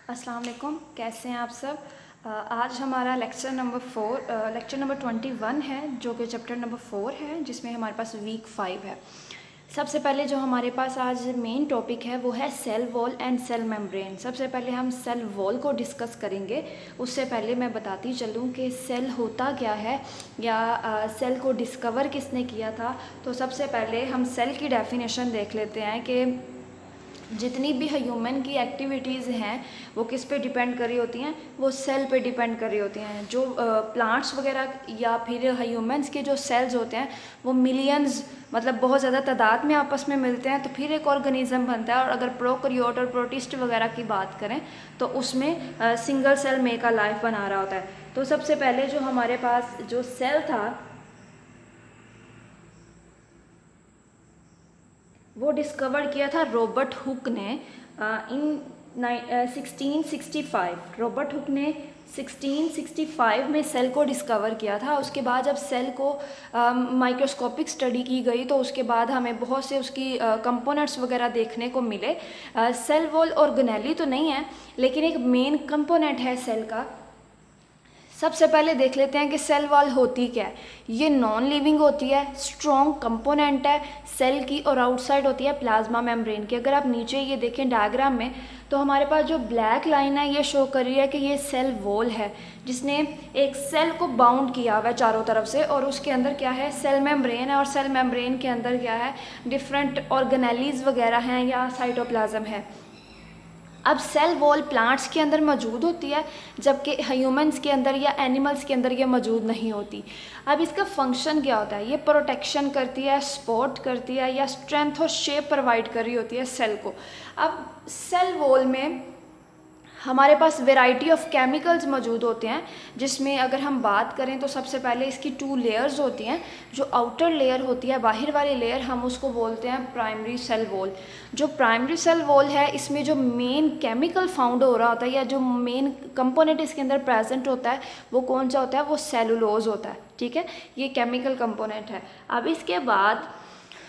अस्सलाम वालेकुम, कैसे हैं आप सब। आज हमारा लेक्चर नंबर 21 है, जो कि चैप्टर नंबर 4 है, जिसमें हमारे पास वीक 5 है। सबसे पहले जो हमारे पास आज मेन टॉपिक है वो है cell wall and cell membrane. सबसे पहले हम सेल वॉल को डिस्कस करेंगे। उससे पहले मैं बताती चलूँ कि सेल होता क्या है या सेल को डिस्कवर किसने किया था। तो सबसे पहले हम सेल की डेफिनेशन देख लेते हैं कि जितनी भी ह्यूमन की एक्टिविटीज़ हैं वो किस पे डिपेंड कर रही होती हैं, वो सेल पे डिपेंड कर रही होती हैं। जो प्लांट्स वगैरह या फिर ह्यूमंस के जो सेल्स होते हैं वो मिलियंस मतलब बहुत ज़्यादा तादाद में आपस में मिलते हैं तो फिर एक ऑर्गेनिज्म बनता है। और अगर प्रोकैरियोट और प्रोटिस्ट वगैरह की बात करें तो उसमें सिंगल सेल में का लाइफ बना रहा होता है। तो सबसे पहले जो हमारे पास जो सेल था वो डिस्कवर किया था रॉबर्ट हुक ने इन 1665। रॉबर्ट हुक ने 1665 में सेल को डिस्कवर किया था। उसके बाद जब सेल को माइक्रोस्कोपिक स्टडी की गई तो उसके बाद हमें बहुत से उसकी कंपोनेंट्स वगैरह देखने को मिले। सेल वॉल ऑर्गेनेली तो नहीं है, लेकिन एक मेन कंपोनेंट है सेल का। सबसे पहले देख लेते हैं कि सेल वॉल होती क्या है। ये नॉन लिविंग होती है, स्ट्रॉन्ग कंपोनेंट है सेल की, और आउटसाइड होती है प्लाज्मा मेम्ब्रेन की। अगर आप नीचे ये देखें डायग्राम में तो हमारे पास जो ब्लैक लाइन है ये शो कर रही है कि ये सेल वॉल है, जिसने एक सेल को बाउंड किया हुआ है चारों तरफ से। और उसके अंदर क्या है, सेल मेम्ब्रेन है, और सेल मेम्ब्रेन के अंदर क्या है, डिफरेंट ऑर्गेनेलीज वगैरह हैं या साइटोप्लाज्म है। अब सेल वॉल प्लांट्स के अंदर मौजूद होती है, जबकि ह्यूमंस के अंदर या एनिमल्स के अंदर ये मौजूद नहीं होती। अब इसका फंक्शन क्या होता है, ये प्रोटेक्शन करती है, सपोर्ट करती है, या स्ट्रेंथ और शेप प्रोवाइड कर रही होती है सेल को। अब सेल वॉल में हमारे पास वेराइटी ऑफ केमिकल्स मौजूद होते हैं, जिसमें अगर हम बात करें तो सबसे पहले इसकी 2 लेयर्स होती हैं। जो आउटर लेयर होती है, बाहर वाली लेयर, हम उसको बोलते हैं प्राइमरी सेल वॉल। जो प्राइमरी सेल वॉल है इसमें जो मेन केमिकल फाउंड हो रहा होता है या जो मेन कंपोनेंट इसके अंदर प्रेजेंट होता है वो कौन सा होता है, वो सेलुलोज होता है। ठीक है, ये केमिकल कंपोनेंट है। अब इसके बाद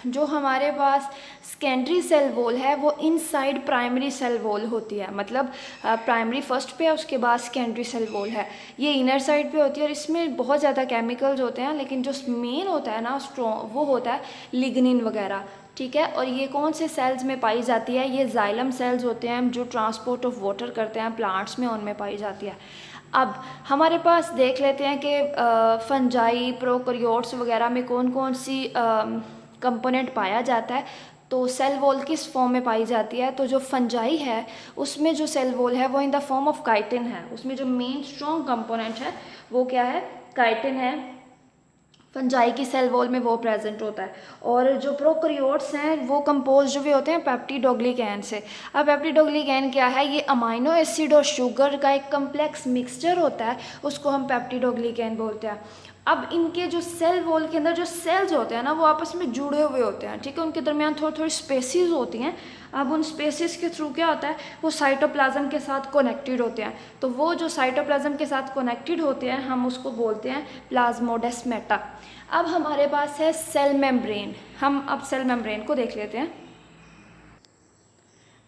जो हमारे पास सेकेंडरी सेल वॉल है वो इनसाइड प्राइमरी सेल वॉल होती है। मतलब प्राइमरी फर्स्ट पे है, उसके बाद सेकेंडरी सेल वॉल है, ये इनर साइड पे होती है। और इसमें बहुत ज़्यादा केमिकल्स होते हैं, लेकिन जो मेन होता है ना स्ट्रॉन्ग, वो होता है लिग्निन वगैरह। ठीक है, और ये कौन से सेल्स में पाई जाती है, ये जाइलम सेल्स होते हैं जो ट्रांसपोर्ट ऑफ वाटर करते हैं प्लांट्स में, उनमें पाई जाती है। अब हमारे पास देख लेते हैं कि फंजाई प्रोकैरियोट्स वगैरह में कौन कौन सी कंपोनेंट पाया जाता है। तो सेल वॉल किस फॉर्म में पाई जाती है, तो जो फंजाई है उसमें जो सेल वॉल है वो in the form of chitin है। उसमें जो मेन स्ट्रॉन्ग कंपोनेंट है वो क्या है, काइटिन है। फंजाई की सेल वॉल में वो प्रेजेंट होता है। और जो प्रोकैरियोट्स हैं वो कंपोज जो भी होते हैं पेप्टिडोग्लिकैन से। अब पेप्टिडोग्लिकैन क्या है, ये अमाइनो एसिड और शुगर का एक कम्प्लेक्स मिक्सचर होता है, उसको हम पेप्टिडोग्लिकैन बोलते हैं। अब इनके जो सेल वॉल के अंदर जो सेल्स होते हैं ना वो आपस में जुड़े हुए होते हैं। ठीक है, उनके दरमियान थोड़ी थोड़ी स्पेसिस होती हैं। अब उन स्पेसिस के थ्रू क्या होता है, वो साइटोप्लाज्म के साथ कनेक्टेड होते हैं। तो वो जो साइटोप्लाज्म के साथ कनेक्टेड होते हैं हम उसको बोलते हैं प्लाज्मोडेस्मेटा। अब हमारे पास है सेल मेम्ब्रेन। हम अब सेल मेम्ब्रेन को देख लेते हैं।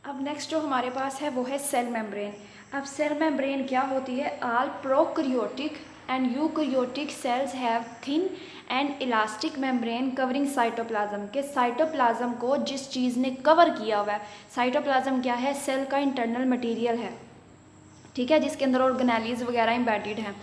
अब नेक्स्ट जो हमारे पास है वो है सेल मेम्ब्रेन। अब सेल मेम्ब्रेन क्या होती है, all prokaryotic and eukaryotic cells have thin and elastic membrane covering cytoplasm. के साइटोप्लाज्म को जिस चीज़ ने कवर किया हुआ है, साइटोप्लाज्म क्या है, सेल का इंटरनल मटेरियल है। ठीक है, जिसके अंदर ऑर्गेनेलीज वगैरह एम्बेडेड हैं।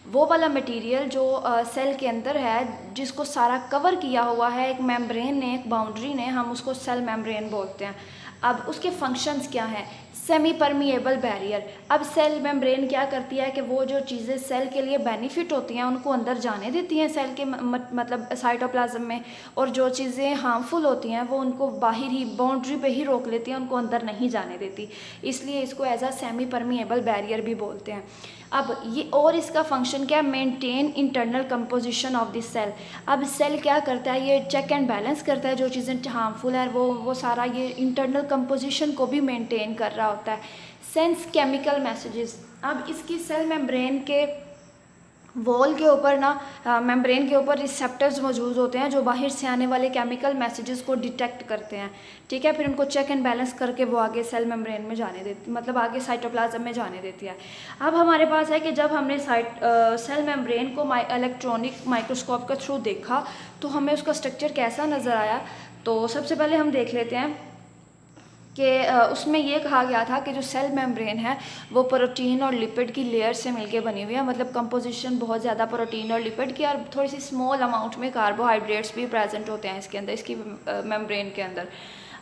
वो वाला मटेरियल जो सेल के अंदर है, जिसको सारा कवर किया हुआ है एक मेम्ब्रेन ने, एक बाउंड्री ने, हम उसको सेल मेम्ब्रेन बोलते हैं। अब उसके फंक्शंस क्या हैं, सेमी परमिएबल बैरियर। अब सेल मेम्ब्रेन क्या करती है कि वो जो चीज़ें सेल के लिए बेनिफिट होती हैं उनको अंदर जाने देती हैं सेल के मतलब साइटोप्लाज्म में, और जो चीज़ें हार्मफुल होती हैं वो उनको बाहर ही बाउंड्री पे ही रोक लेती हैं, उनको अंदर नहीं जाने देती। इसलिए इसको as a semi permeable barrier भी बोलते हैं। अब ये और इसका फंक्शन क्या है, maintain internal composition of this cell. अब सेल क्या करता है, ये चेक एंड बैलेंस करता है, जो चीज़ें हार्मफुल है वो सारा ये इंटरनल कंपोजिशन को भी मेंटेन कर रहा होता है। Sense chemical messages. अब इसकी सेल मेम्ब्रेन के वॉल के ऊपर ना मेम्ब्रेन के ऊपर रिसेप्टर्स मौजूद होते हैं जो बाहर से आने वाले केमिकल मैसेजेस को डिटेक्ट करते हैं, ठीक है। फिर उनको चेक एंड बैलेंस करके वो आगे सेल मेम्ब्रेन में जाने देती, मतलब आगे साइटोप्लाज्म में जाने देती है। अब हमारे पास है कि जब हमने सेल मेम्ब्रेन को इलेक्ट्रॉनिक माइक्रोस्कोप के थ्रू देखा तो हमें उसका स्ट्रक्चर कैसा नज़र आया। तो सबसे पहले हम देख लेते हैं कि उसमें ये कहा गया था कि जो सेल मेम्ब्रेन है वो प्रोटीन और लिपिड की लेयर से मिलके बनी हुई है, मतलब कंपोजिशन बहुत ज़्यादा प्रोटीन और लिपिड की, और थोड़ी सी स्मॉल अमाउंट में कार्बोहाइड्रेट्स भी प्रेजेंट होते हैं इसके अंदर, इसकी मेम्ब्रेन के अंदर।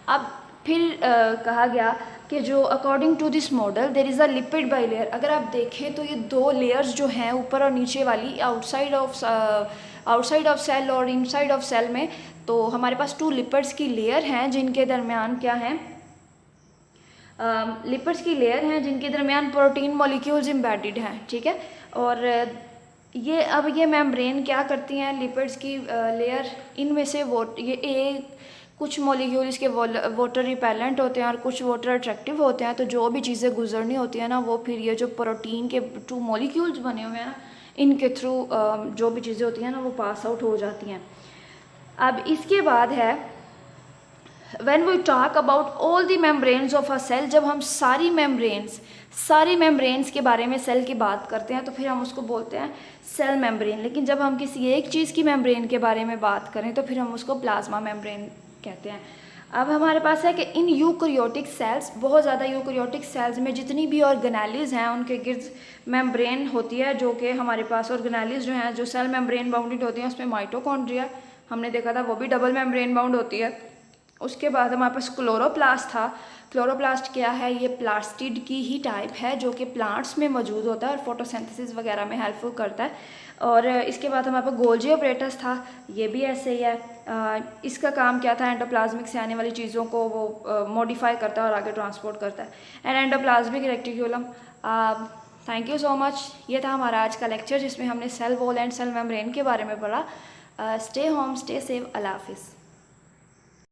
अब फिर कहा गया कि जो according to this model there is a lipid bilayer. अगर आप देखें तो ये दो लेयर्स जो हैं ऊपर और नीचे वाली, आउटसाइड ऑफ सेल और इनसाइड ऑफ सेल में, तो हमारे पास 2 लिपिड्स की लेयर हैं जिनके दरमियान क्या है, लिपिड्स की लेयर हैं जिनके दरमियान प्रोटीन मॉलिक्यूल्स एम्बेडेड हैं, ठीक है। और ये मेम्ब्रेन क्या करती हैं, लिपिड्स की लेयर, इनमें से कुछ मॉलिक्यूल इसके वाटर रिपेलेंट होते हैं और कुछ वाटर अट्रैक्टिव होते हैं। तो जो भी चीज़ें गुजरनी होती हैं ना, वो फिर ये जो प्रोटीन के 2 मॉलिक्यूल्स बने हुए हैं ना, इनके थ्रू जो भी चीज़ें होती हैं ना वो पास आउट हो जाती हैं। अब इसके बाद है when we talk about all the membranes of a cell, जब हम सारी मेम्ब्रेन्स के बारे में सेल की बात करते हैं तो फिर हम उसको बोलते हैं सेल मेम्ब्रेन। लेकिन जब हम किसी एक चीज़ की मेम्ब्रेन के बारे में बात करें तो फिर हम उसको प्लाज्मा मेम्ब्रेन कहते हैं। अब हमारे पास है कि इन यूकैरियोटिक सेल्स, बहुत ज़्यादा यूकैरियोटिक सेल्स में जितनी भी ऑर्गेनेलीज हैं उनके गिर्द मेम्ब्रेन होती है, जो कि हमारे पास ऑर्गेनेलीज जो हैं जो सेल मेम्ब्रेन बाउंडेड होती हैं, उसमें माइटोकॉन्ड्रिया हमने देखा था वो भी डबल मेम्ब्रेन बाउंड होती है। उसके बाद हमारे पास क्लोरोप्लास्ट था। क्लोरोप्लास्ट क्या है, ये प्लास्टिड की ही टाइप है जो कि प्लांट्स में मौजूद होता है और फोटोसिंथेसिस वगैरह में हेल्पफुल करता है। और इसके बाद हमारे पास गोल्जी ऑपरेटस था, ये भी ऐसे ही है। इसका काम क्या था, एंडोप्लाज्मिक से आने वाली चीज़ों को वो मॉडिफाई करता है और आगे ट्रांसपोर्ट करता है। And endoplasmic reticulum. Thank you so much. ये था हमारा आज का लेक्चर जिसमें हमने cell wall and cell membrane के बारे में पढ़ा। Stay home, stay safe, Allah हाफिज़।